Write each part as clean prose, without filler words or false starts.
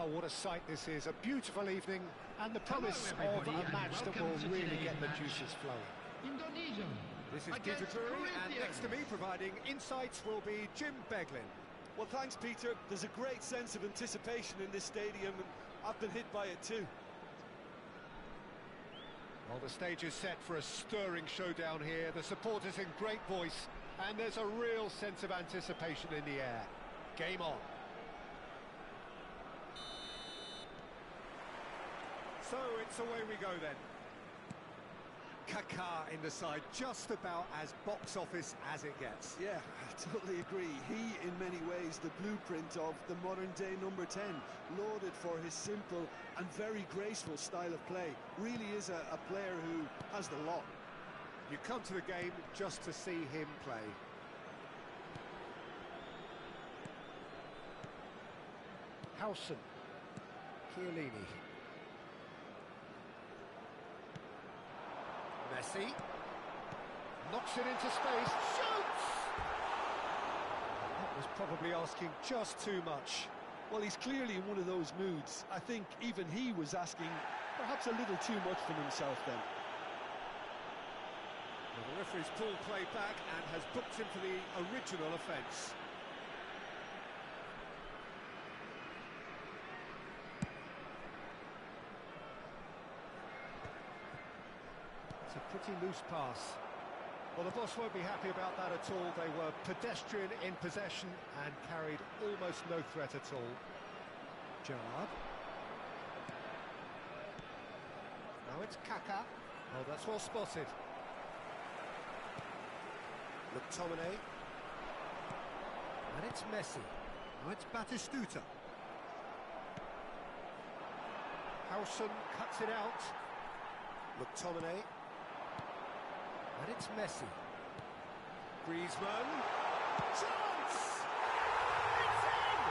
Oh, what a sight this is. A beautiful evening and the promise of a match that will really get the juices flowing. Indonesia. This is Peter Drury, and next to me providing insights will be Jim Beglin. Well, thanks, Peter. There's a great sense of anticipation in this stadium, and I've been hit by it too. Well, the stage is set for a stirring showdown here. The supporters in great voice, and there's a real sense of anticipation in the air. Game on. So it's away we go then. Kaká in the side, just about as box office as it gets. Yeah, I totally agree. He, in many ways, the blueprint of the modern-day number 10, lauded for his simple and very graceful style of play. Really is a player who has the lot. You come to the game just to see him play. Howson. Chiellini. Messi. Knocks it into space. Shoots! That was probably asking just too much. Well, he's clearly in one of those moods. I think even he was asking perhaps a little too much from himself then. Well, the referee's pulled play back and has booked him for the original offence. It's a pretty loose pass. Well, the boss won't be happy about that at all. They were pedestrian in possession and carried almost no threat at all. Gerrard. Now it's Kaká. Oh, that's well spotted. McTominay. And it's Messi. Now it's Batistuta. Howson cuts it out. McTominay. And it's Messi. Griezmann. Chance! It's in!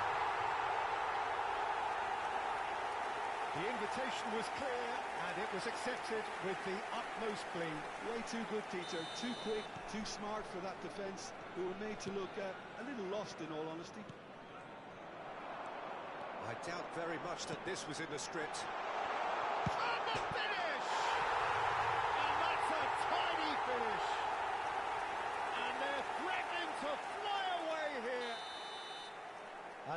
The invitation was clear and it was accepted with the utmost glee. Way too good, Peter. Too quick, too smart for that defence, who were made to look a little lost, in all honesty. I doubt very much that this was in the script. And the finish! And that's a tiny finish! And they're threatening to fly away here.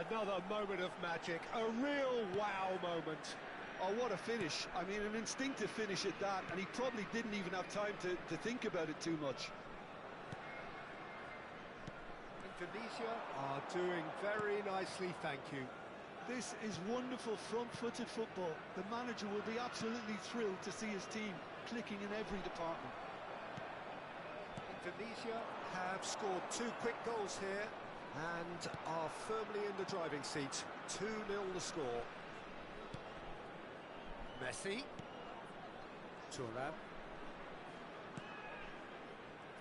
Another moment of magic, a real wow moment. Oh, what a finish. I mean, an instinctive finish at that, and he probably didn't even have time to think about it too much. Indonesia are doing very nicely, thank you. This is wonderful front-footed football. The manager will be absolutely thrilled to see his team clicking in every department. Indonesia have scored 2 quick goals here and are firmly in the driving seat. 2-0 the score. Messi. Thuram.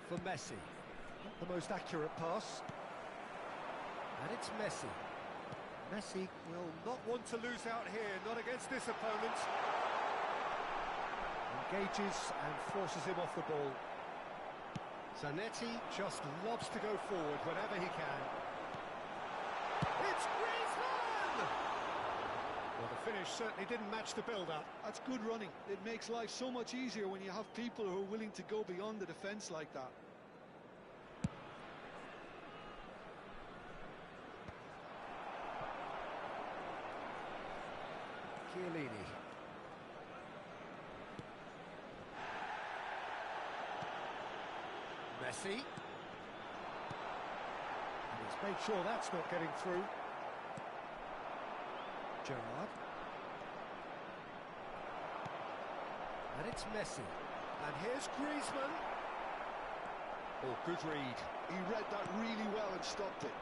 For Messi. Not the most accurate pass. And it's Messi. Messi will not want to lose out here, not against this opponent. Engages and forces him off the ball. Zanetti just lobs to go forward whenever he can. It's Griezmann! Well, the finish certainly didn't match the build-up. That's good running. It makes life so much easier when you have people who are willing to go beyond the defence like that. Chiellini. Messi. And he's made sure that's not getting through. Gerrard. And it's Messi. And here's Griezmann. Oh, good read. He read that really well and stopped it.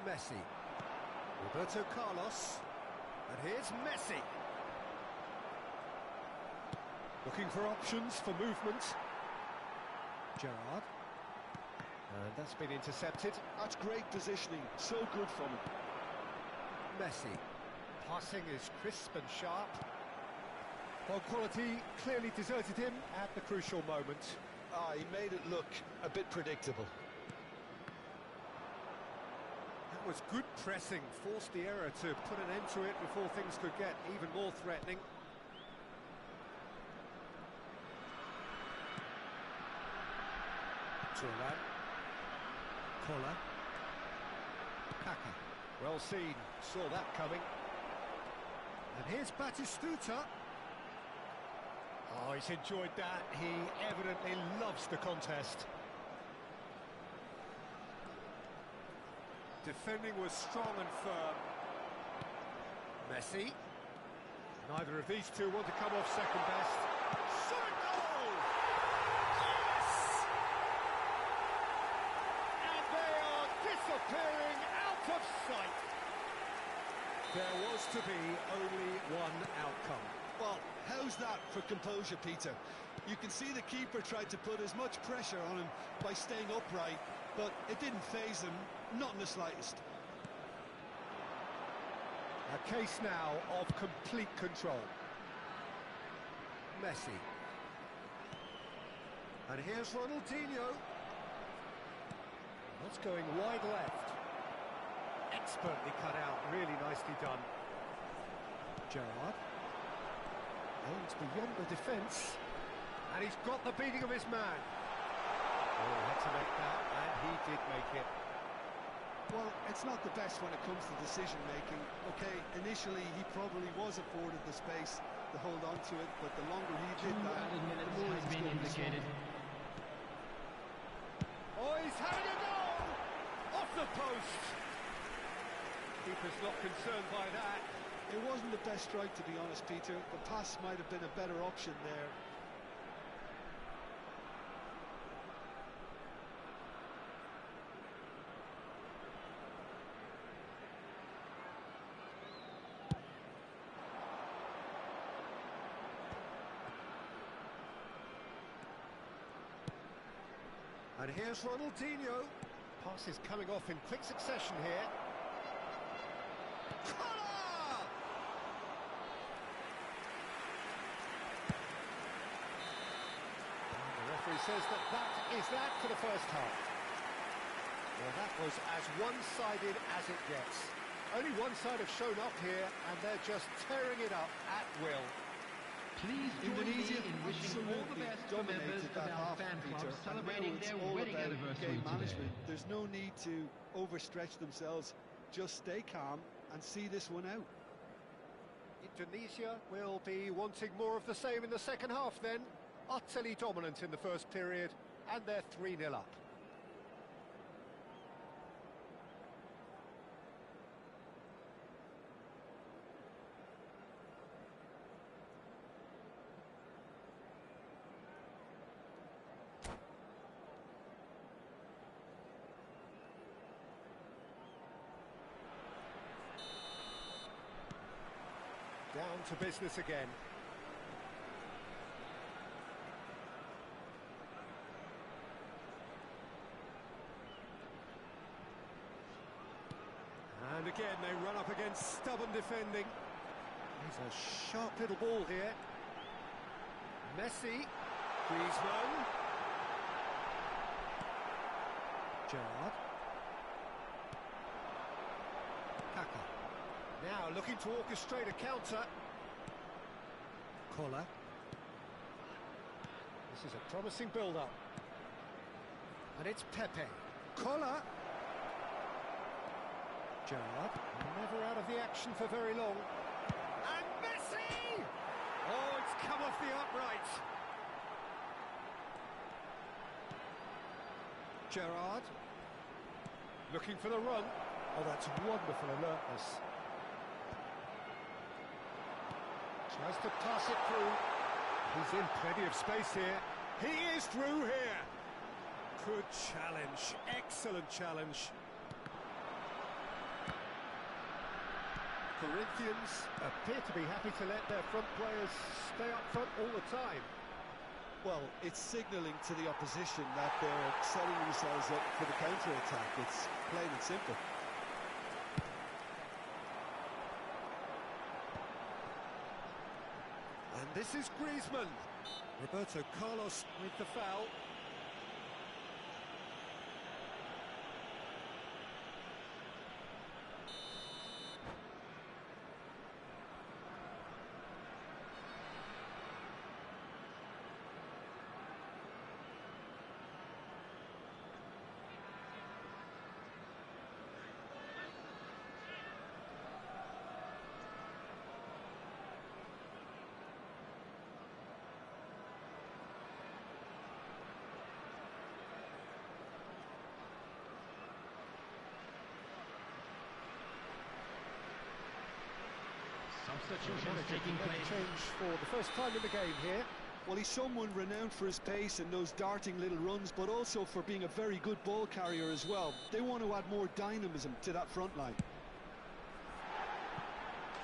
Messi. Roberto Carlos. And here's Messi. Looking for options for movement. Gerrard. And that's been intercepted. That's great positioning. So good from him. Messi. Passing is crisp and sharp. Well, quality clearly deserted him at the crucial moment. He made it look a bit predictable. That was good pressing, forced the error to put an end to it before things could get even more threatening. Turan. Kola. Kaka. Well seen, saw that coming. And here's Batistuta. Oh, he's enjoyed that. He evidently loves the contest. Defending was strong and firm. Messi. Neither of these two want to come off second best. Shot goal! Yes! And they are disappearing out of sight. There was to be only one outcome. Well, how's that for composure, Peter? You can see the keeper tried to put as much pressure on him by staying upright, but it didn't faze him, not in the slightest. A case now of complete control. Messi. And here's Ronaldinho. That's going wide left. Expertly cut out, really nicely done. Gerrard. Aims beyond the defence. And he's got the beating of his man. Oh, had to make that, and he did make it. Well, it's not the best when it comes to decision-making. Okay, initially he probably was afforded the space to hold on to it, but the longer he did that, the more he's been indicated. Oh, he's having a goal! Off the post! Keeper's not concerned by that. It wasn't the best strike, to be honest, Peter. The pass might have been a better option there. And here's Ronaldinho. Pass is coming off in quick succession here. He says that is that for the first half. Well, that was as one-sided as it gets. Only one side have shown up here, and they're just tearing it up at will. Please join me in wishing all the best to members of our fan club celebrating their wedding anniversary today. There's no need to overstretch themselves. Just stay calm and see this one out. Indonesia will be wanting more of the same in the second half then. Utterly dominant in the first period, and they're 3-0 up. Down to business again. And again, they run up against stubborn defending. There's a sharp little ball here. Messi. Griezmann. Gerrard. Kaka. Now looking to orchestrate a counter. Kola. This is a promising build-up. And it's Pepe. Kola. Gerrard, never out of the action for very long. And Messi! Oh, it's come off the upright. Gerrard, looking for the run. Oh, that's wonderful alertness. Tries to pass it through. He's in plenty of space here. He is through here. Good challenge, excellent challenge. Corinthians appear to be happy to let their front players stay up front all the time. Well, it's signalling to the opposition that they're setting themselves up for the counter-attack. It's plain and simple. And this is Griezmann. Roberto Carlos with the foul. substitutions taking place. Change for the first time in the game here. Well, he's someone renowned for his pace and those darting little runs, but also for being a very good ball carrier as well. They want to add more dynamism to that front line.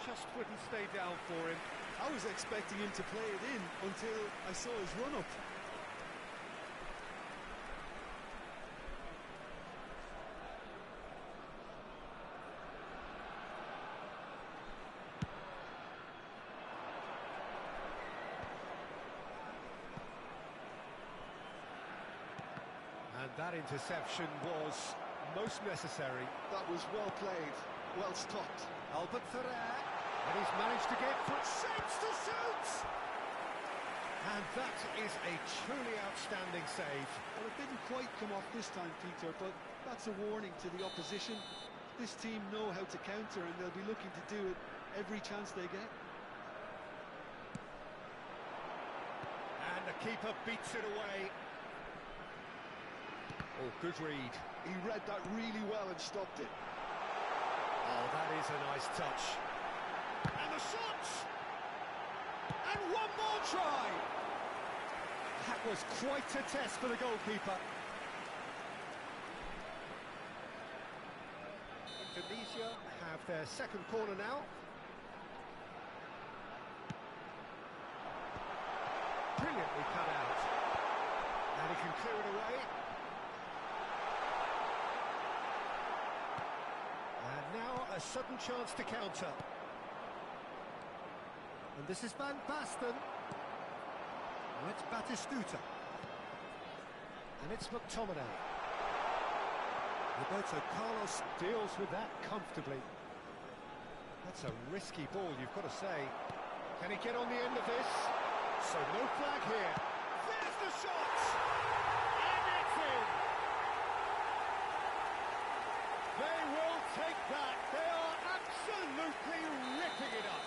Just wouldn't stay down for him. I was expecting him to play it in until I saw his run-up. And that interception was most necessary. That was well played, well stopped. Albert Ferrer, and he's managed to get foot shapes to shoot! And that is a truly outstanding save. Well, it didn't quite come off this time, Peter, but that's a warning to the opposition. This team know how to counter, and they'll be looking to do it every chance they get. And the keeper beats it away. Oh, good read. He read that really well and stopped it. Oh, that is a nice touch. And the shot! And one more try! That was quite a test for the goalkeeper. Indonesia have their second corner now. Brilliantly cut out. And he can clear it away. A sudden chance to counter. And this is Van Basten. And it's Batistuta. And it's McTominay. Roberto Carlos deals with that comfortably. That's a risky ball, you've got to say. Can he get on the end of this? So no flag here. There's the shot! And it's in! They will take that. They are absolutely ripping it up.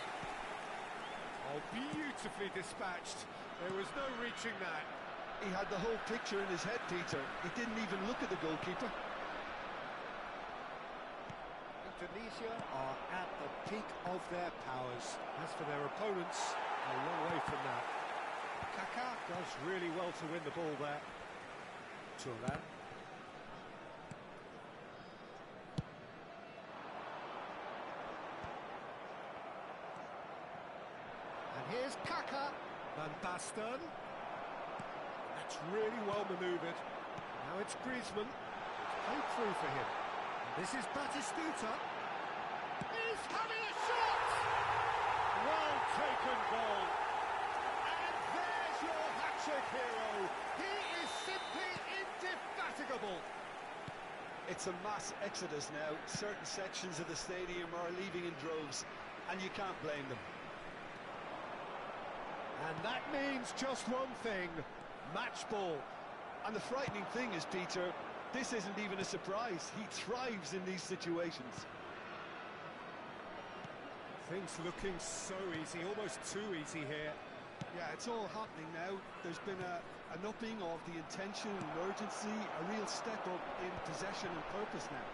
Oh, beautifully dispatched. There was no reaching that. He had the whole picture in his head, Peter. He didn't even look at the goalkeeper. Indonesia are at the peak of their powers. As for their opponents, a long way from that. Kaká does really well to win the ball there. Turan. Here's Kaká, Van Basten. That's really well manoeuvred. Now it's Griezmann. It's played through for him. This is Batistuta. He's having a shot! Well taken goal. And there's your hat-trick hero. He is simply indefatigable. It's a mass exodus now. Certain sections of the stadium are leaving in droves, and you can't blame them. And that means just one thing, match ball. And the frightening thing is, Peter, this isn't even a surprise. He thrives in these situations. Things looking so easy, almost too easy here. Yeah, it's all happening now. There's been an upping of the intention and urgency, a real step up in possession and purpose now.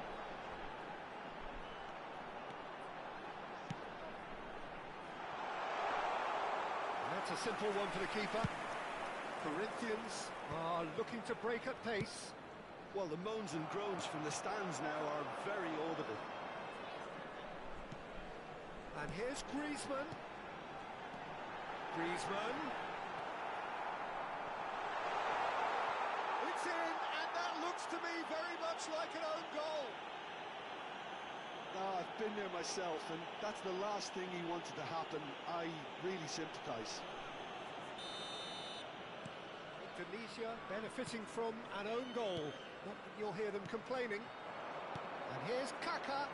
That's a simple one for the keeper. Corinthians are looking to break at pace. Well, the moans and groans from the stands now are very audible. And here's Griezmann. Griezmann. It's in, and that looks to me very much like an own goal. I've been there myself, and that's the last thing he wanted to happen. I really sympathise. Indonesia benefiting from an own goal. Not that you'll hear them complaining. And here's Kaká.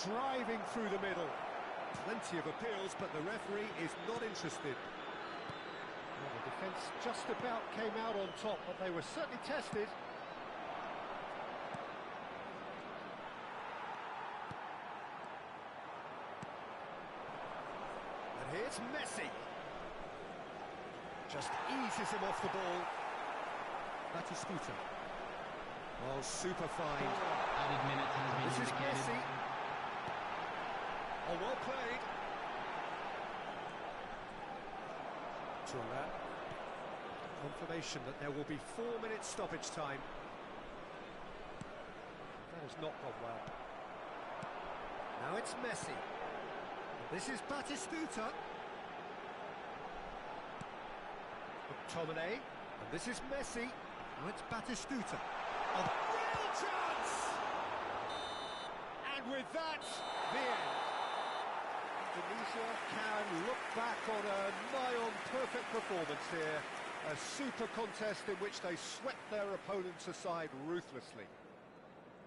Driving through the middle. Plenty of appeals, but the referee is not interested. Well, the defence just about came out on top, but they were certainly tested. And here's Messi. Just eases him off the ball. Batistuta. Oh, super fine. Added minutes has been This is indicated. Messi. Oh, well played. Tourette. Confirmation that there will be 4 minutes stoppage time. That has not gone well. Now it's Messi. This is Batistuta. McTominay. And this is Messi. Now it's Batistuta. A real chance! And with that, the end. Indonesia can look back on a nigh-on perfect performance here. A super contest in which they swept their opponents aside ruthlessly.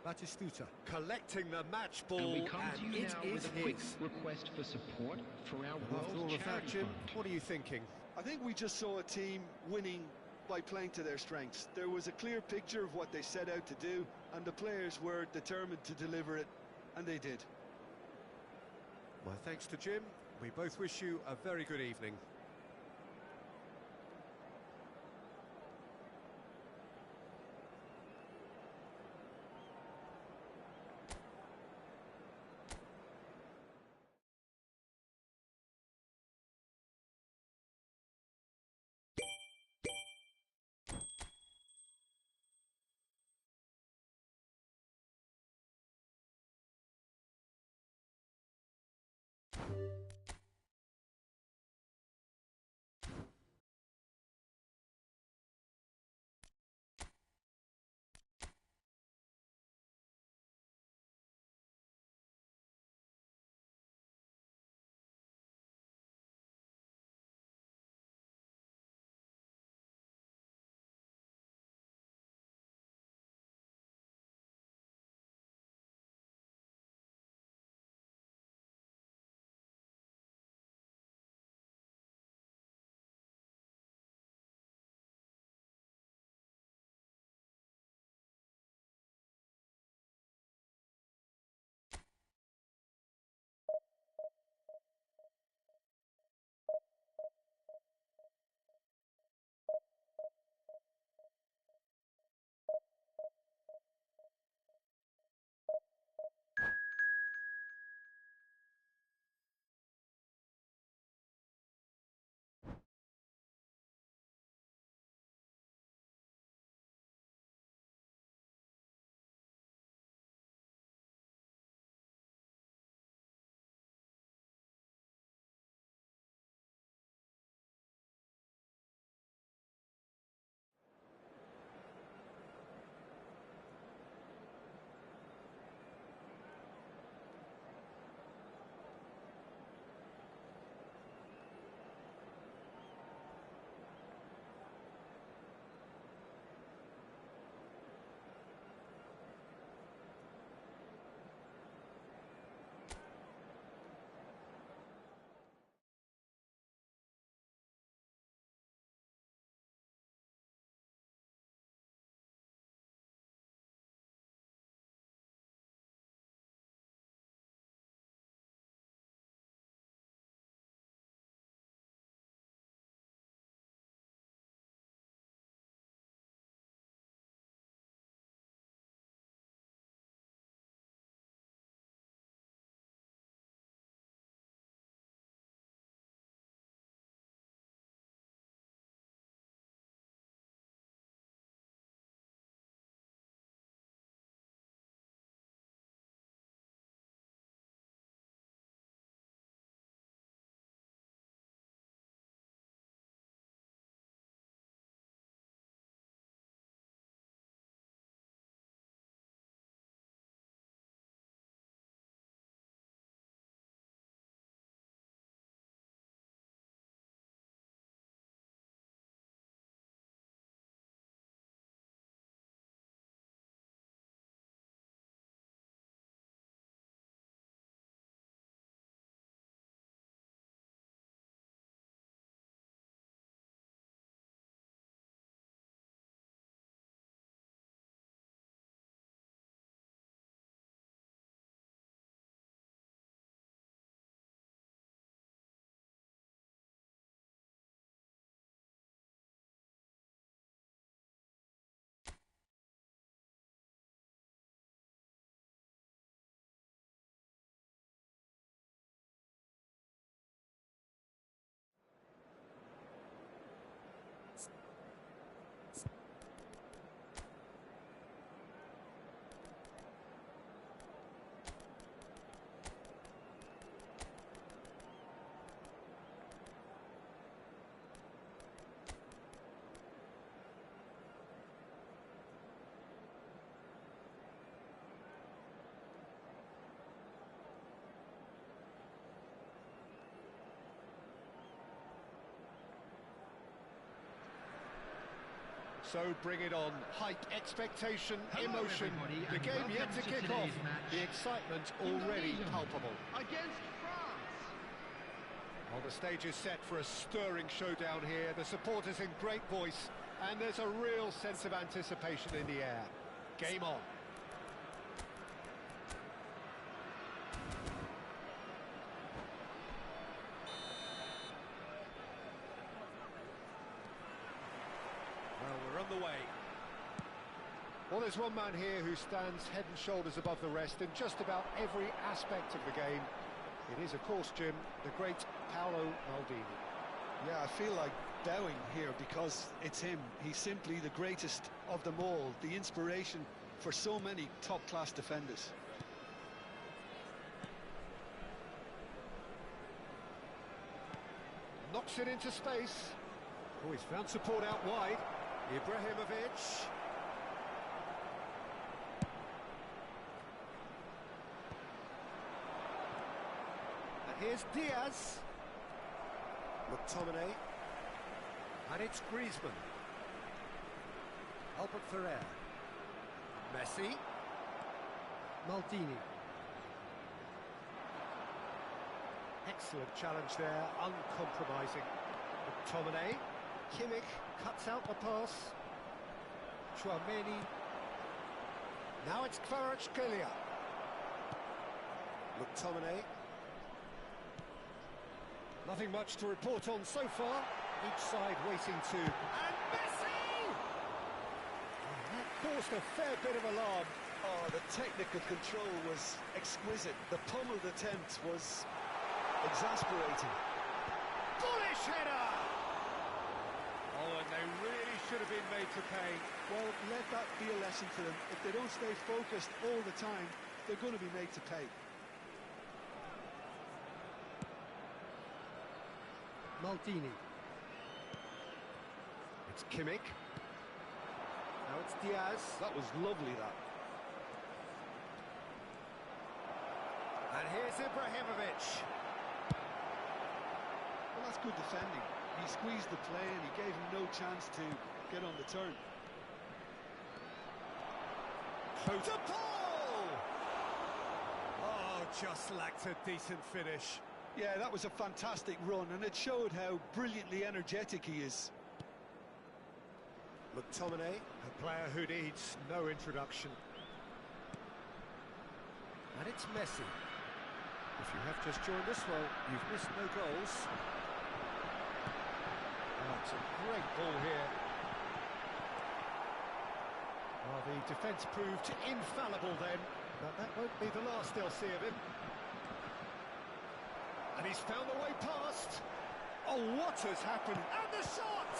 Batistuta collecting the match ball, And we come to you it now is with a quick his. request for support for our After all World of that, Charity Jim, Fund. what are you thinking? I think we just saw a team winning by playing to their strengths. There was a clear picture of what they set out to do, and the players were determined to deliver it, and they did. My thanks to Jim. We both wish you a very good evening. So bring it on. Hype, expectation, emotion. The game yet to kick off. The excitement already palpable. Against France. Well, the stage is set for a stirring showdown here. The supporters in great voice, and there's a real sense of anticipation in the air. Game on. Well, we're on the way. Well, there's one man here who stands head and shoulders above the rest in just about every aspect of the game. It is, of course, Jim, the great Paolo Maldini. Yeah, I feel like bowing here because it's him. He's simply the greatest of them all, the inspiration for so many top-class defenders. Knocks it into space. Oh, he's found support out wide. Ibrahimovic. And here's Diaz. McTominay. And it's Griezmann. Albert Ferrer. Messi. Maldini. Excellent challenge there, uncompromising. McTominay. Kimmich cuts out the pass. Chouameni. Now it's Kvaratskhelia. McTominay. Nothing much to report on so far. Each side waiting to... And Messi! That caused a fair bit of alarm. Oh, the technical control was exquisite. The pummeled attempt was exasperating. Bullish header! Oh, and they really should have been made to pay. Well, let that be a lesson for them. If they don't stay focused all the time, they're going to be made to pay. Maldini. It's Kimmich. Now it's Diaz. That was lovely, that. And here's Ibrahimovic. Well, that's good defending. He squeezed the play and he gave him no chance to get on the turn. Close to Paul! Oh, just lacked a decent finish. Yeah, that was a fantastic run, and it showed how brilliantly energetic he is. McTominay, a player who needs no introduction. And it's Messi. If you have just joined us, well, you've missed no goals. Oh, it's a great ball here. Well, the defence proved infallible then, but that won't be the last they'll see of him. And he's found the way past. Oh, what has happened? And the shot!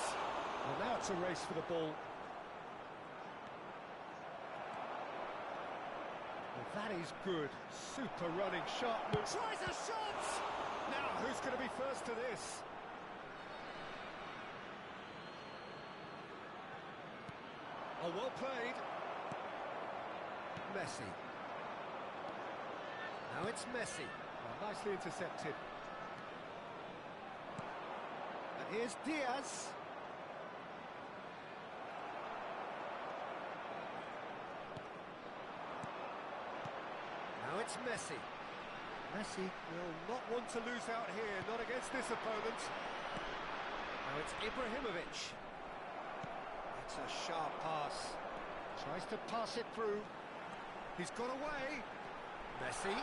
Well, now it's a race for the ball. Well, that is good. Super running, sharp move. Tries a shot! Now, who's going to be first to this? Oh, well played. Messi. Now it's Messi. Well, nicely intercepted. And here's Diaz. Now it's Messi. Messi will not want to lose out here, not against this opponent. Now it's Ibrahimovic. That's a sharp pass. Tries to pass it through. He's got away. Messi.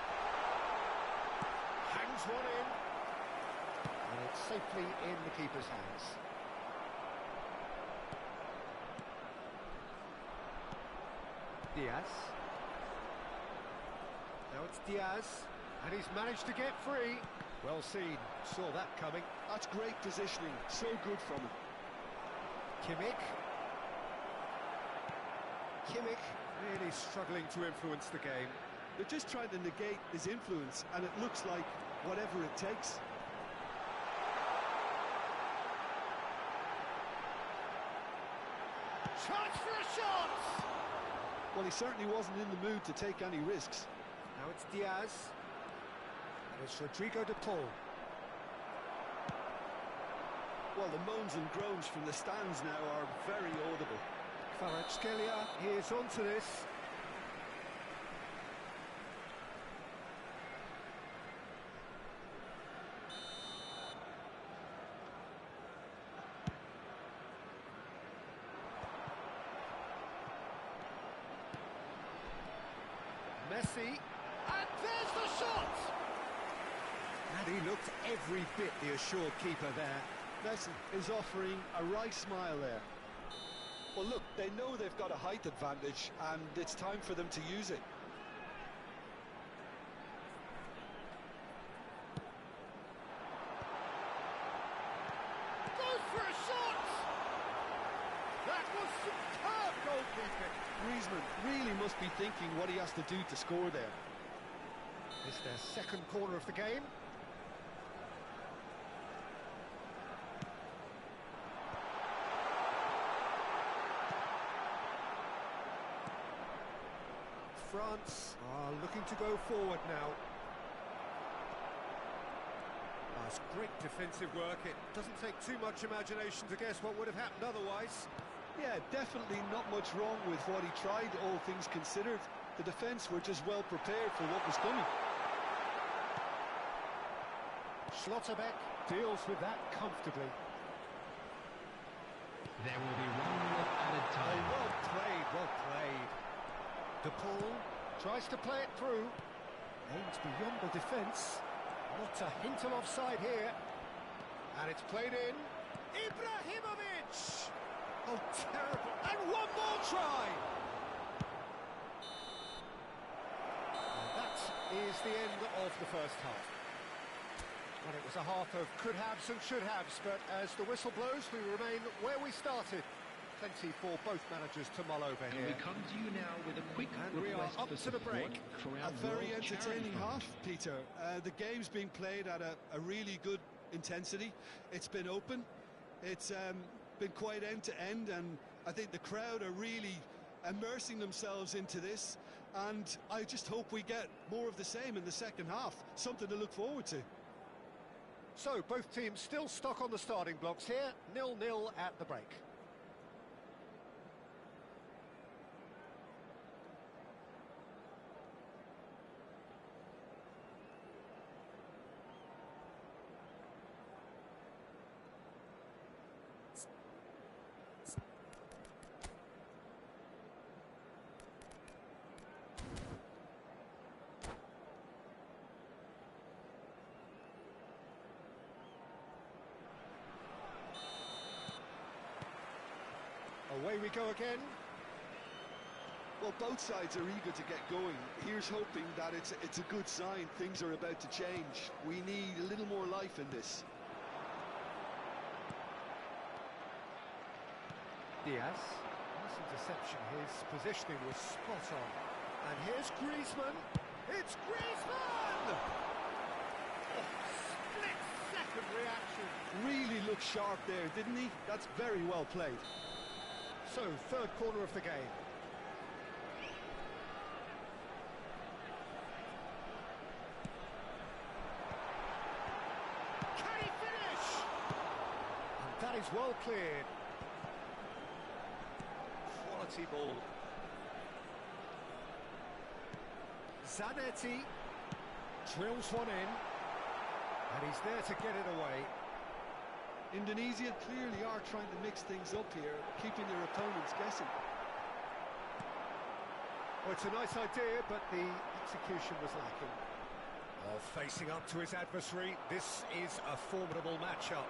Hangs one in. And it's safely in the keeper's hands. Diaz. Now it's Diaz. And he's managed to get free. Well seen. Saw that coming. That's great positioning. So good from him. Kimmich. Kimmich really struggling to influence the game. They're just trying to negate his influence, and it looks like whatever it takes. Chance for a shot! Well, he certainly wasn't in the mood to take any risks. Now it's Diaz. And it's Rodrigo de Paul. Well, the moans and groans from the stands now are very audible. Kvaratskhelia, he is onto this. Messi, and there's the shot! And he looked every bit the assured keeper there. Messi is offering a right smile there. Well, look, they know they've got a height advantage, and it's time for them to use it. Goes for a shot! That was superb goalkeeping. Griezmann really must be thinking what he has to do to score there. It's their second corner of the game. France are looking to go forward now. That's great defensive work. It doesn't take too much imagination to guess what would have happened otherwise. Yeah, definitely not much wrong with what he tried, all things considered. The defence were just well prepared for what was coming. Schlotterbeck deals with that comfortably. There will be 1 minute added Oh, time. well played, well played. De Paul tries to play it through. Aims beyond the defence. Not a hint of offside here. And it's played in. Ibrahimovic! Oh, terrible. And one more try! And that is the end of the first half. And it was a half of could-haves and should-haves, but as the whistle blows, we remain where we started. Plenty for both managers to mull over And here. we come to you now with a quick And we are request up for to the support break. for our A very World Charity entertaining Fund. half, Peter. The game's being played at a really good intensity. It's been open. It's been quite end-to-end, and I think the crowd are really immersing themselves into this, and I just hope we get more of the same in the second half. Something to look forward to. So, both teams still stuck on the starting blocks here. 0-0 at the break. Away we go again. Well, both sides are eager to get going. Here's hoping that it's a good sign. Things are about to change. We need a little more life in this. Diaz. Nice interception. His positioning was spot on. And here's Griezmann. It's Griezmann! Oh, split-second reaction. Really looked sharp there, didn't he? That's very well played. So, third corner of the game. Can he finish? And that is well cleared. Quality ball. Zanetti drills one in. And he's there to get it away. Indonesia clearly are trying to mix things up here, keeping their opponents guessing. Well, it's a nice idea, but the execution was lacking. Oh, facing up to his adversary, this is a formidable matchup.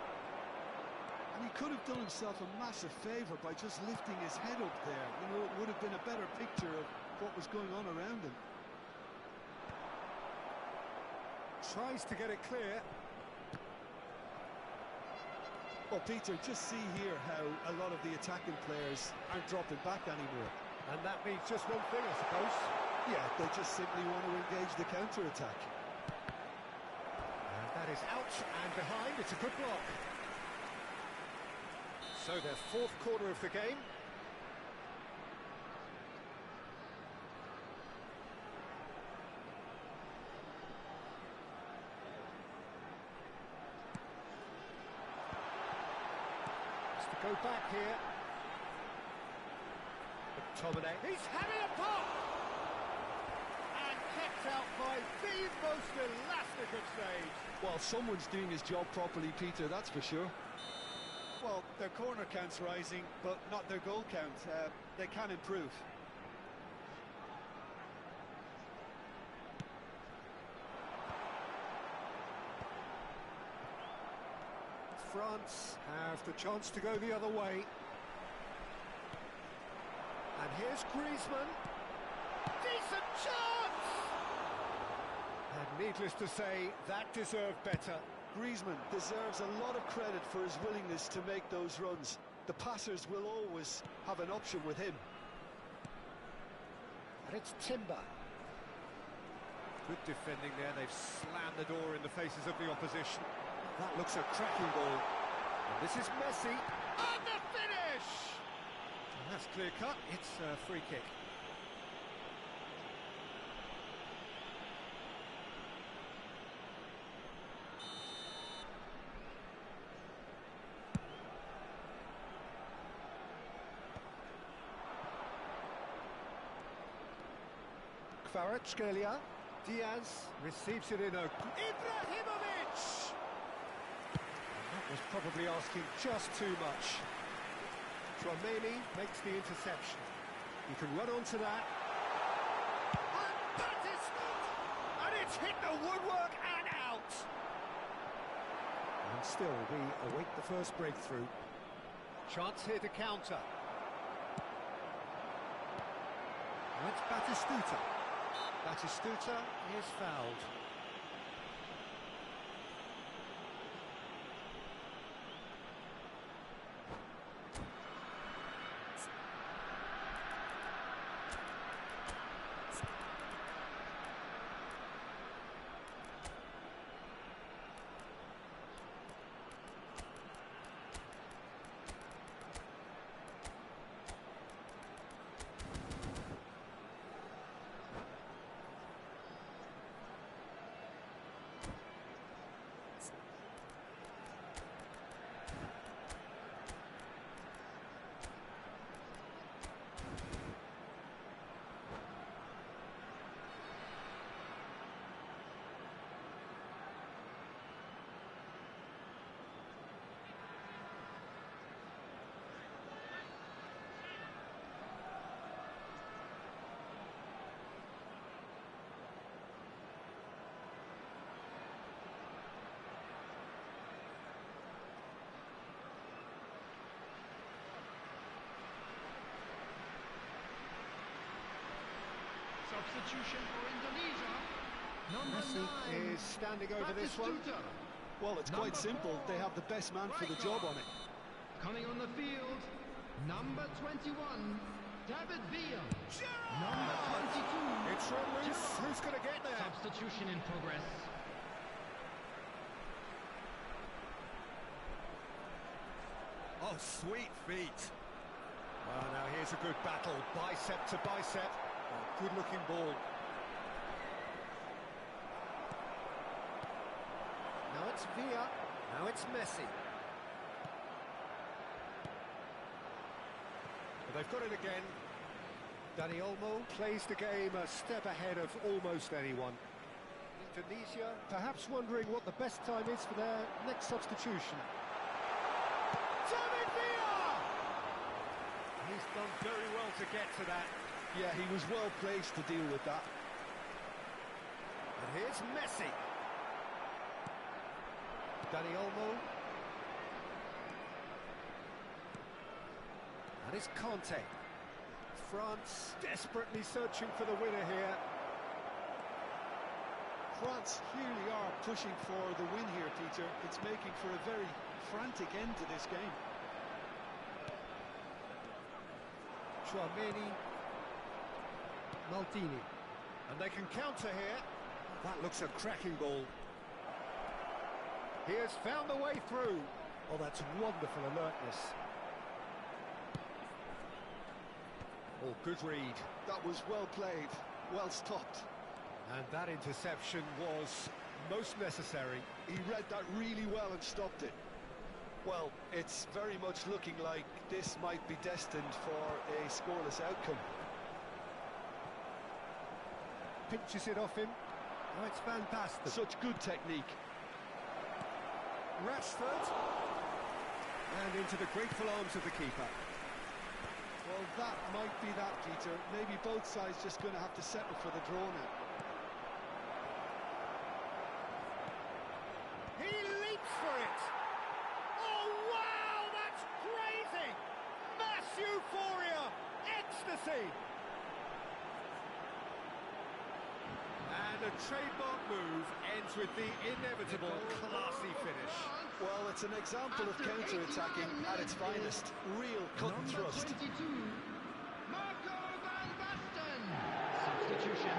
And he could have done himself a massive favour by just lifting his head up there. You know, it would have been a better picture of what was going on around him. Tries to get it clear. Well, Peter, just see here how a lot of the attacking players aren't dropping back anymore. And that means just one thing, I suppose. Yeah, they just simply want to engage the counter-attack. And that is out and behind. It's a good block. So their fourth quarter of the game. Has to go back here. McTominay. He's having a pop! And kept out by the most elastic of saves. Well, someone's doing his job properly, Peter, that's for sure. Well, their corner count's rising, but not their goal count. They can improve. France have the chance to go the other way. And here's Griezmann. Decent chance! And needless to say, that deserved better. Griezmann deserves a lot of credit for his willingness to make those runs. The passers will always have an option with him. And it's Timber. Good defending there. They've slammed the door in the faces of the opposition. That looks a cracking ball. And this is Messi. And the finish! And that's clear cut. It's a free kick. Kvaratskhelia. Diaz receives it in a... Ibrahimovic! And that was probably asking just too much. Tchouaméni makes the interception. He can run onto that. And that is... And it's hit the woodwork and out! And still, we await the first breakthrough. Chance here to counter. And it's Batistuta. Batistuta is fouled. Substitution for Indonesia. Messi is standing over this one. Well, it's quite simple. They have the best man for the job on it. Coming on the field, number 21, David Villa. Number 22. It's run loose. Who's going to get there? Substitution in progress. Oh, sweet feet. Well, now here's a good battle, bicep to bicep. Oh, good-looking ball. Now it's Villa. Now it's Messi. But they've got it again. Dani Olmo plays the game a step ahead of almost anyone. Indonesia perhaps wondering what the best time is for their next substitution. David Villa! He's done very well to get to that. Yeah, he was well placed to deal with that. And here's Messi. Dani Olmo. And it's Conte. France desperately searching for the winner here. France clearly are pushing for the win here, Peter. It's making for a very frantic end to this game. Tchouaméni. Maldini. And they can counter here. That looks a cracking ball. He has found the way through. Oh, that's wonderful alertness. Oh, good read. That was well played, well stopped. And that interception was most necessary. He read that really well and stopped it. Well, it's very much looking like this might be destined for a scoreless outcome. Pinches it off him. Oh, it's Van Basten. Such good technique. Rashford. And into the grateful arms of the keeper. Well, that might be that, Peter. Maybe both sides just going to have to settle for the draw now. He leaps for it. Oh, wow, that's crazy. Mass euphoria. Ecstasy. And a trademark move ends with the inevitable classy finish. Well, it's an example of counter-attacking at its finest. Real cut and thrust. 22, Marco Van Basten. Substitution.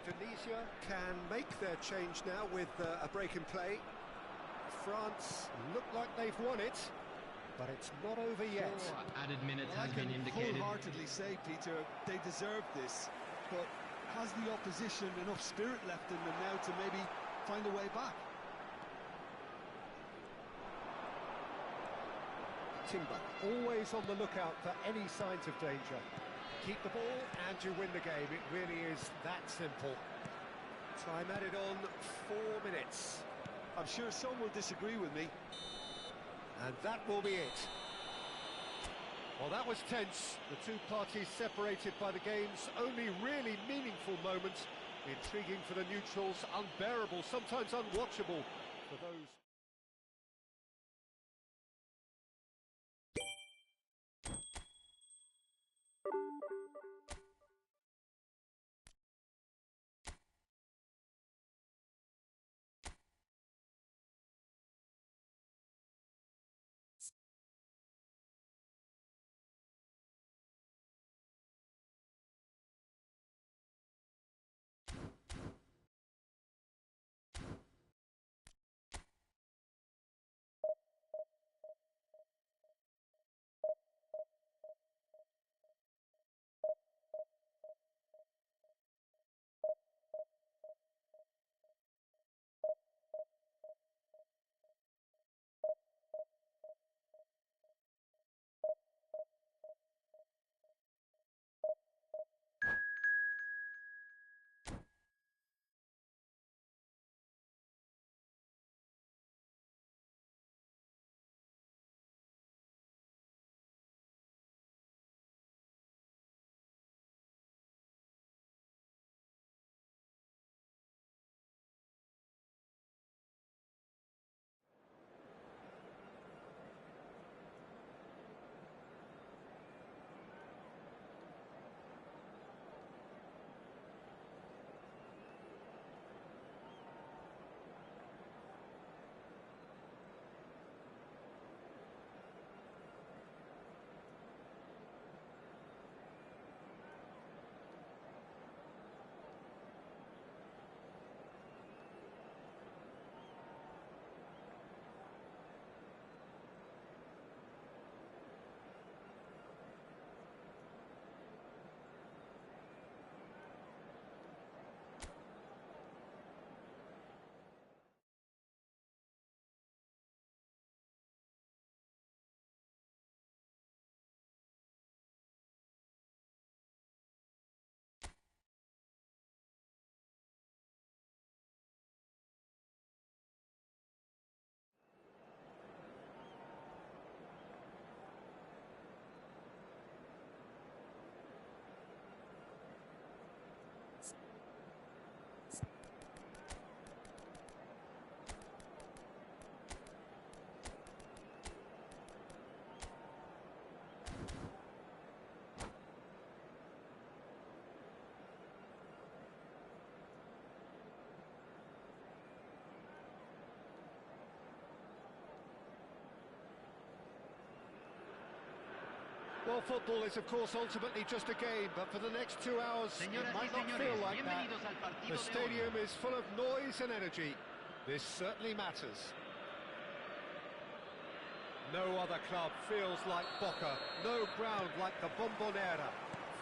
Indonesia can make their change now with a break in play. France look like they've won it, but it's not over yet. Added minutes Well, has I been can indicated. wholeheartedly say, Peter, they deserve this. But has the opposition enough spirit left in them now to maybe find a way back? Timber, always on the lookout for any signs of danger. Keep the ball and you win the game. It really is that simple. Time added on 4 minutes. I'm sure some will disagree with me. And that will be it. Well, that was tense. The two parties separated by the game's only really meaningful moment. Intriguing for the neutrals, unbearable, sometimes unwatchable for those... Well, football is, of course, ultimately just a game, but for the next 2 hours, Señoras it might y not señores, feel like that. bienvenidos al partido The de hoy. stadium is full of noise and energy. This certainly matters. No other club feels like Boca, no ground like the Bombonera.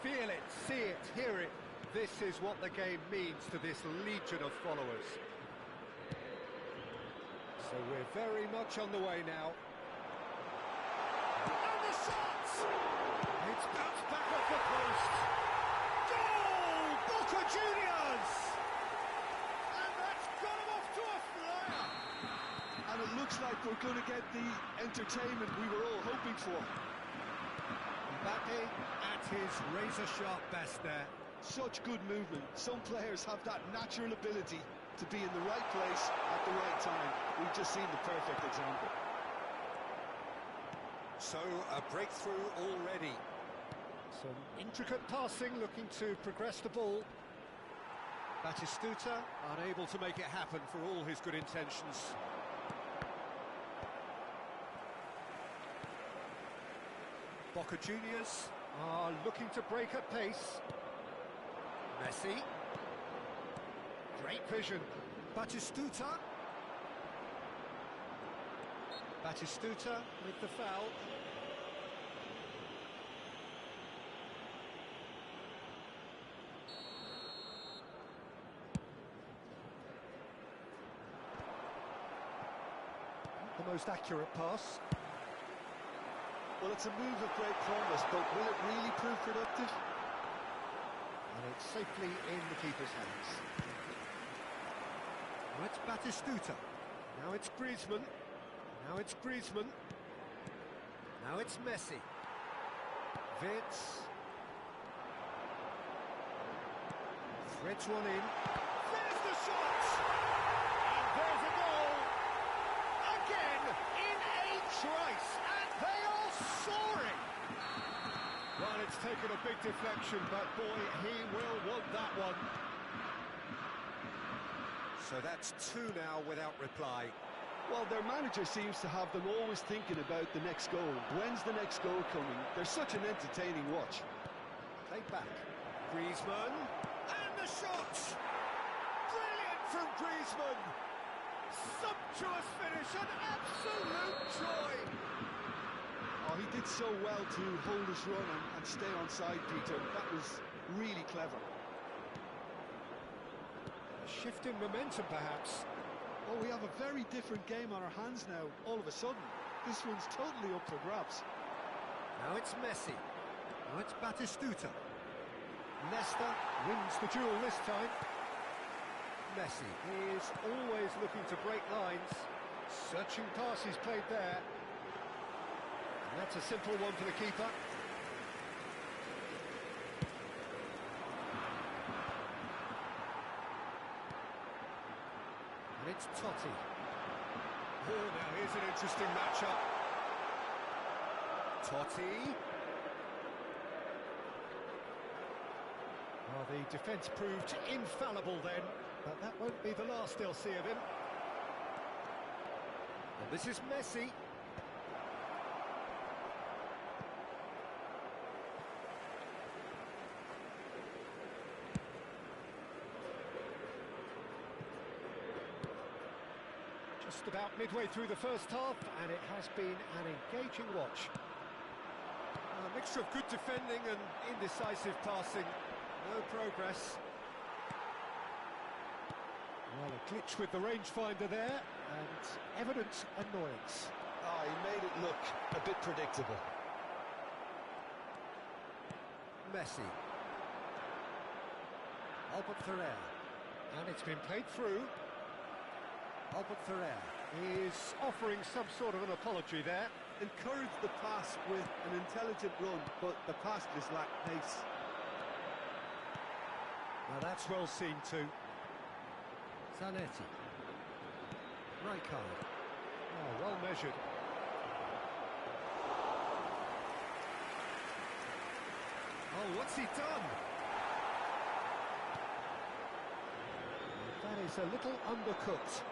Feel it, see it, hear it. This is what the game means to this legion of followers. So we're very much on the way now. And the shots! It's bounced back off the post. Goal! Boca Juniors! And that's got him off to a flyer. And it looks like we're going to get the entertainment we were all hoping for. Mbappe at his razor-sharp best there. Such good movement. Some players have that natural ability to be in the right place at the right time. We've just seen the perfect example. So, a breakthrough already. Some intricate passing, looking to progress the ball. Batistuta unable to make it happen for all his good intentions. Boca Juniors are looking to break at pace. Messi. Great vision. Batistuta. Batistuta with the foul. The most accurate pass. Well, it's a move of great promise, but will it really prove productive? And it's safely in the keeper's hands. Now it's Batistuta. Now it's Griezmann. Now it's Griezmann. Now it's Messi. Vitz. Threads one in. There's the shot! And there's a goal! Again, in a trice, and they are soaring! Well, it's taken a big deflection, but boy, he will want that one. So that's two now without reply. Well, their manager seems to have them always thinking about the next goal. When's the next goal coming? They're such an entertaining watch. Played back. Griezmann. And the shot! Brilliant from Griezmann! Sumptuous finish, an absolute joy! Oh, he did so well to hold his run and stay on side, Peter. That was really clever. A shift in momentum, perhaps. Oh, we have a very different game on our hands now, all of a sudden. This one's totally up for grabs. Now it's Messi. Now it's Batistuta. Leicester wins the duel this time. Messi is always looking to break lines. Searching pass he's played there. And that's a simple one for the keeper. And it's Totti. Oh, now here's an interesting matchup. Totti. Well, the defence proved infallible then, but that won't be the last they'll see of him. And this is Messi. Just about midway through the first half, and it has been an engaging watch. A mixture of good defending and indecisive passing. No progress. Well, a glitch with the rangefinder there, and evident annoyance. Oh, he made it look a bit predictable. Messi. Albert Ferrer. And it's been played through. Albert Ferrer is offering some sort of an apology there. Encouraged the pass with an intelligent run, but the pass just lacked pace. Now that's well seen too. Zanetti. Racikan. Oh, well measured. Oh, what's he done? That is a little undercooked.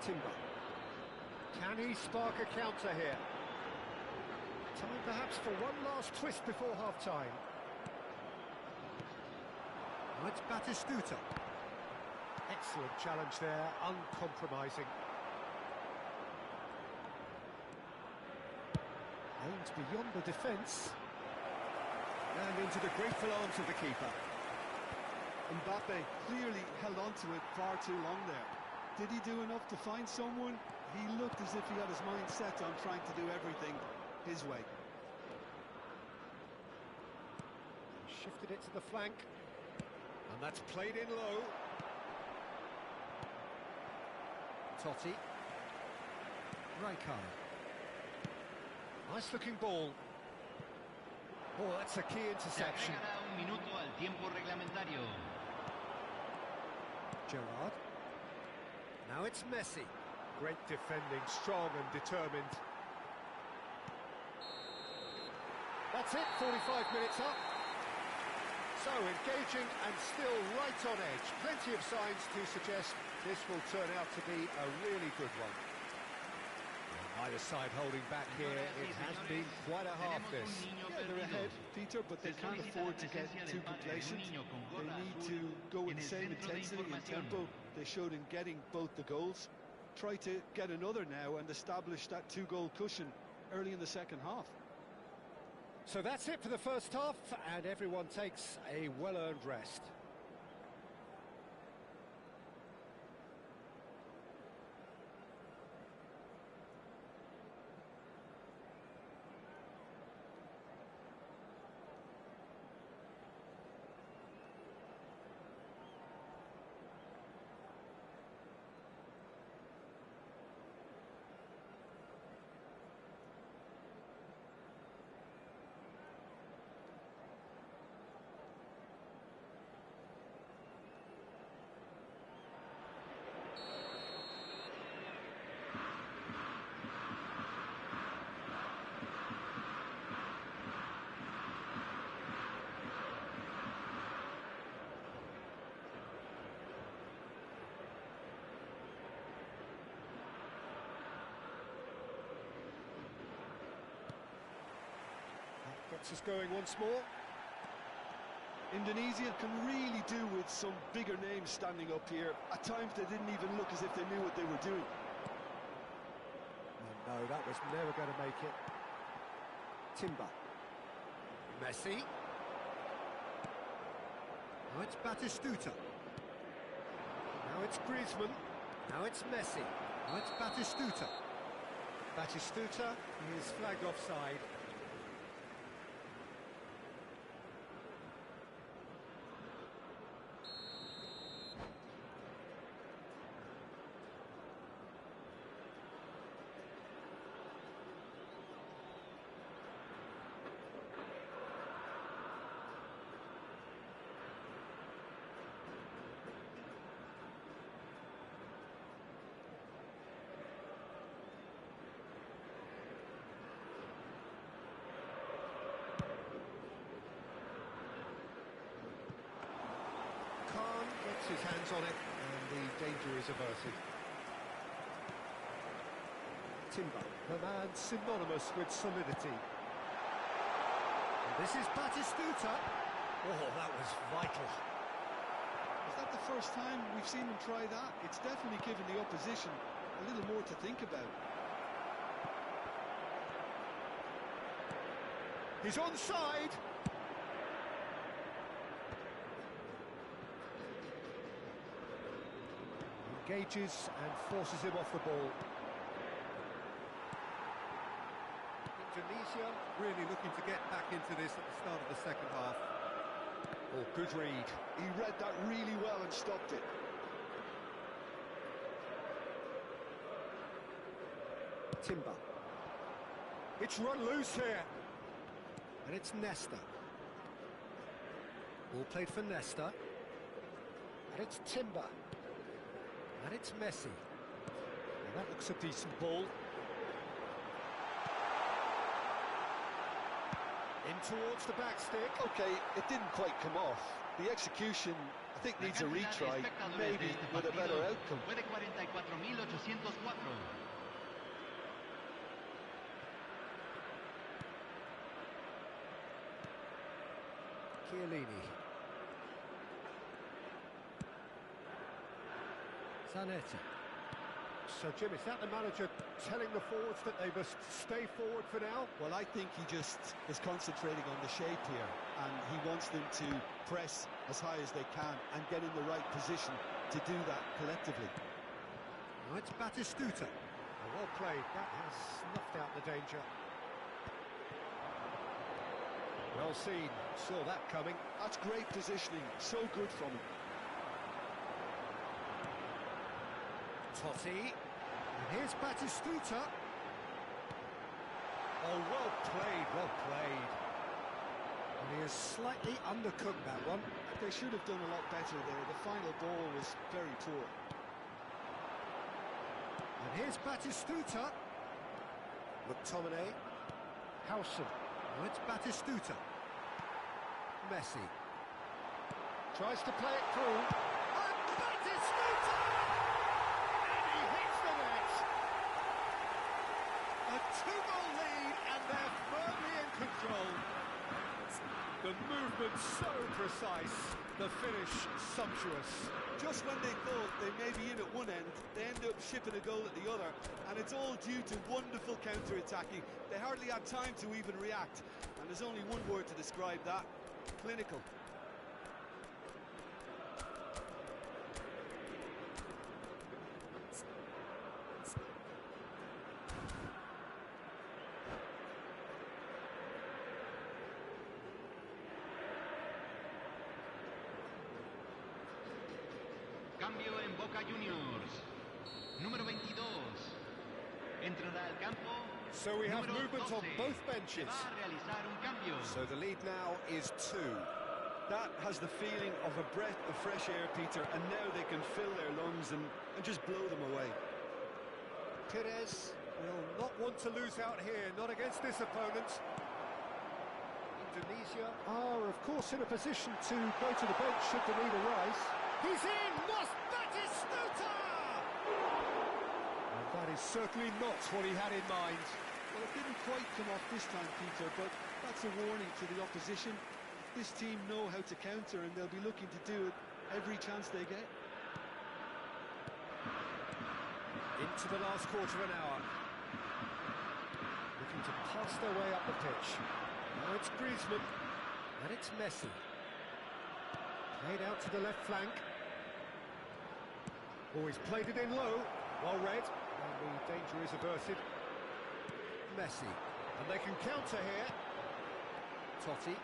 Timber. Can he spark a counter here? Time perhaps for one last twist before half-time. Now it's Batistuta. Excellent challenge there, uncompromising. Aimed beyond the defence. And into the grateful arms of the keeper. Mbappe clearly held on to it far too long there. Did he do enough to find someone? He looked as if he had his mind set on trying to do everything his way. Shifted it to the flank. And that's played in low. Totti. Racikan. Nice looking ball. Oh, that's a key interception. Un minuto al tiempo reglamentario. Gerrard. Now it's Messi. Great defending, strong and determined. That's it, 45 minutes up. So engaging and still right on edge. Plenty of signs to suggest this will turn out to be a really good one. Either side holding back here, it has been quite a half this. Yeah, they're ahead, Peter, but they can't afford to get too complacent. They need to go with the same intensity and tempo they showed in getting both the goals. Try to get another now and establish that two-goal cushion early in the second half. So that's it for the first half, and everyone takes a well-earned rest. Gets us going once more. Indonesia can really do with some bigger names standing up here. At times they didn't even look as if they knew what they were doing. Oh, no, that was never going to make it. Timber. Messi. Now it's Batistuta. Now it's Griezmann. Now it's Messi. Now it's Batistuta. Batistuta is flagged offside. His hands on it, and the danger is averted. Timber, the man synonymous with solidity. And this is Batistuta. Oh, that was vital. Is that the first time we've seen him try that? It's definitely given the opposition a little more to think about. He's onside. Engages and forces him off the ball. Indonesia really looking to get back into this at the start of the second half. Oh, good read. He read that really well and stopped it. Timber. It's run loose here. And it's Nesta. Ball played for Nesta. And it's Timber. And it's Messi. And that looks a decent ball. In towards the back stick. Okay, it didn't quite come off. The execution, I think, needs a retry, maybe with a better outcome. Chiellini. Zanetti. So, Jim, is that the manager telling the forwards that they must stay forward for now? Well, I think he just is concentrating on the shape here, and he wants them to press as high as they can and get in the right position to do that collectively. Now it's Batistuta. Well played, that has snuffed out the danger. Well seen, saw that coming. That's great positioning, so good from him. Totti. And here's Batistuta. Oh, well played, well played. And he has slightly undercooked that one. They should have done a lot better there. The final ball was very poor. And here's Batistuta. McTominay. Howson. Now it's Batistuta. Messi. Tries to play it through. And Batistuta! And he hits the net! A two-goal lead, and they're firmly in control. The movement so precise, the finish sumptuous. Just when they thought they may be in at one end, they end up shipping a goal at the other, and it's all due to wonderful counter-attacking. They hardly had time to even react, and there's only one word to describe that: clinical. Cambio en Boca Juniors. Número 22. Entrará al campo. So we have número movement 12. on both benches. Va a realizar un cambio. So the lead now is 2. That has the feeling of a breath of fresh air, Peter, and now they can fill their lungs and just blow them away. Perez will not want to lose out here, not against this opponent. Indonesia are, of course, in a position to go to the bench should the need arise. He's in! Was Batistuta! And that is certainly not what he had in mind. Well, it didn't quite come off this time, Peter, but that's a warning to the opposition. This team know how to counter, and they'll be looking to do it every chance they get. Into the last quarter of an hour. Looking to pass their way up the pitch. Now it's Griezmann. And it's Messi. Played out to the left flank. Always played it in low. Well read. And the danger is averted. Messi. And they can counter here. Totti.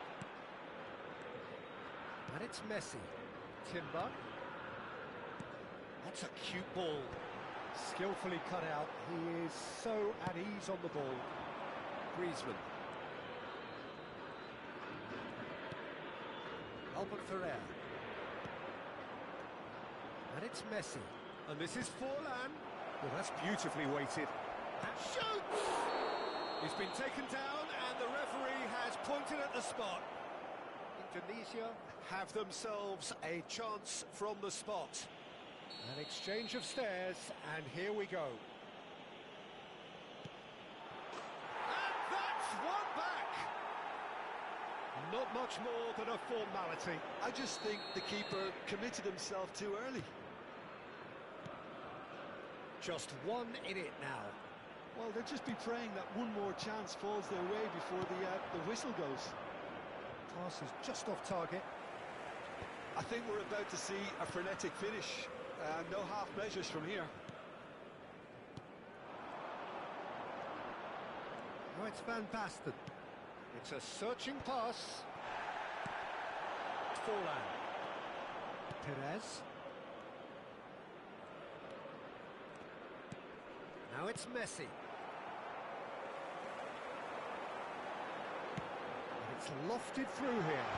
And it's Messi. Timber. That's a cute ball. Skillfully cut out. He is so at ease on the ball. Griezmann. Albert Ferrer. And it's Messi. And this is Forlan. Well, that's beautifully weighted. And shoots! He's been taken down, and the referee has pointed at the spot. Indonesia have themselves a chance from the spot. An exchange of stares, and here we go. And that's one back! Not much more than a formality. I just think the keeper committed himself too early. Just one in it now. Well, they'll just be praying that one more chance falls their way before the whistle goes. Pass is just off target. I think we're about to see a frenetic finish. No half measures from here. Now it's Van Basten. It's a searching pass. Forlan. Perez. Now it's Messi. And it's lofted through here.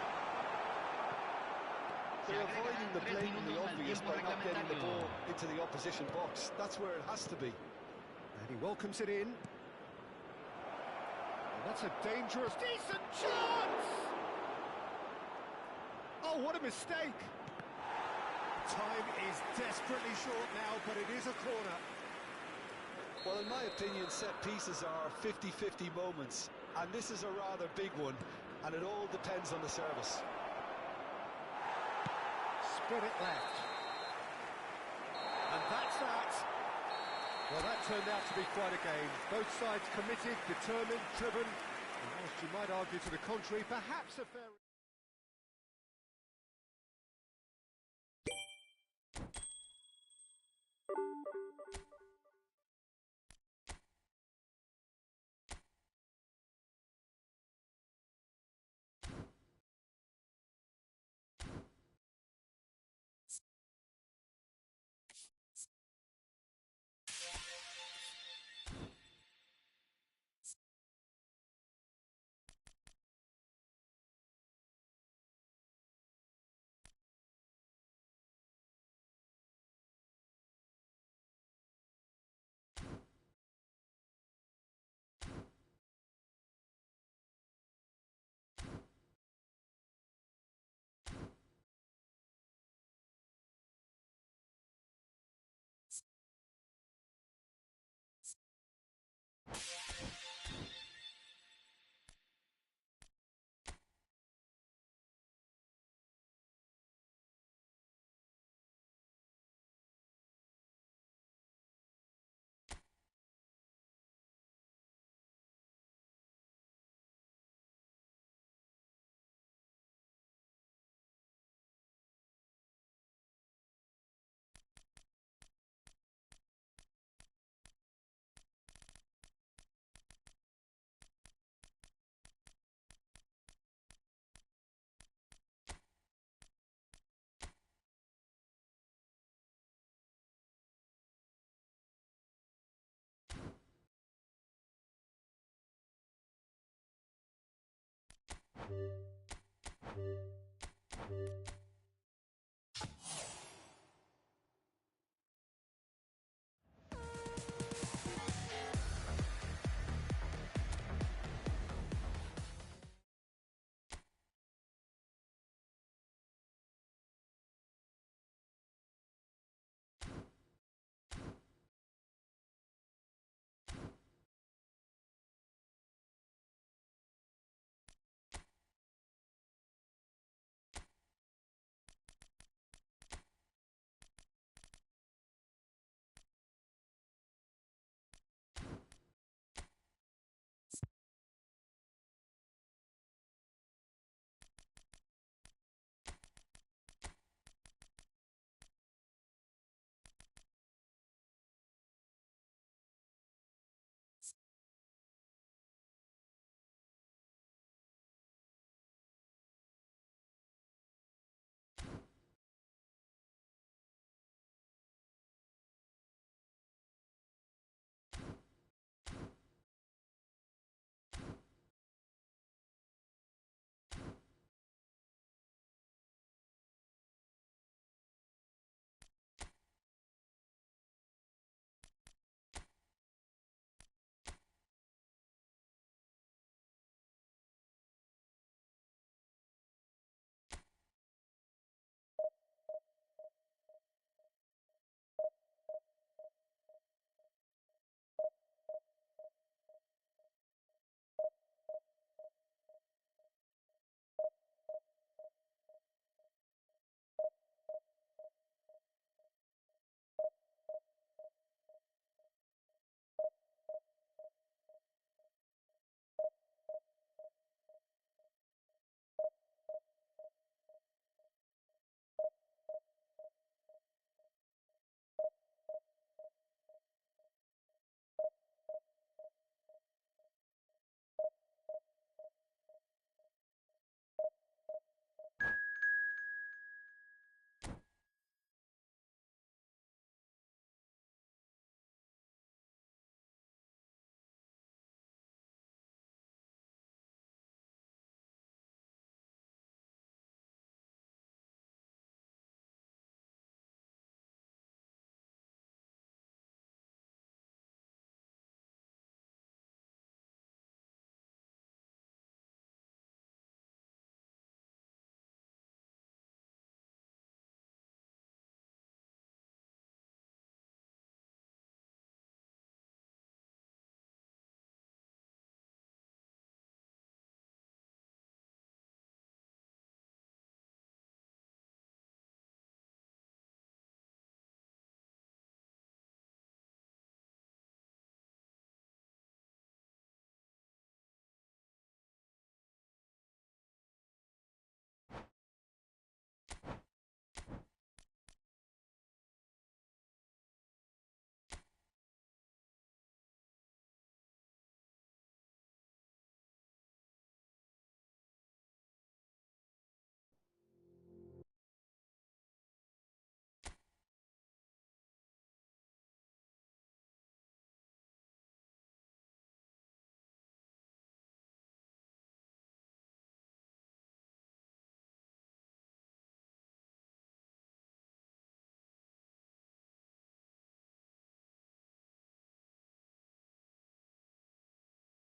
They're avoiding the blatantly obvious by not getting the ball into the opposition box. That's where it has to be. And he welcomes it in. And that's a dangerous, decent chance! Oh, what a mistake! Time is desperately short now, but it is a corner. Well, in my opinion, set pieces are 50-50 moments, and this is a rather big one, and it all depends on the service. spread it left. And that's that. Well, that turned out to be quite a game. Both sides committed, determined, driven. And whilst you might argue to the contrary, perhaps a fair... you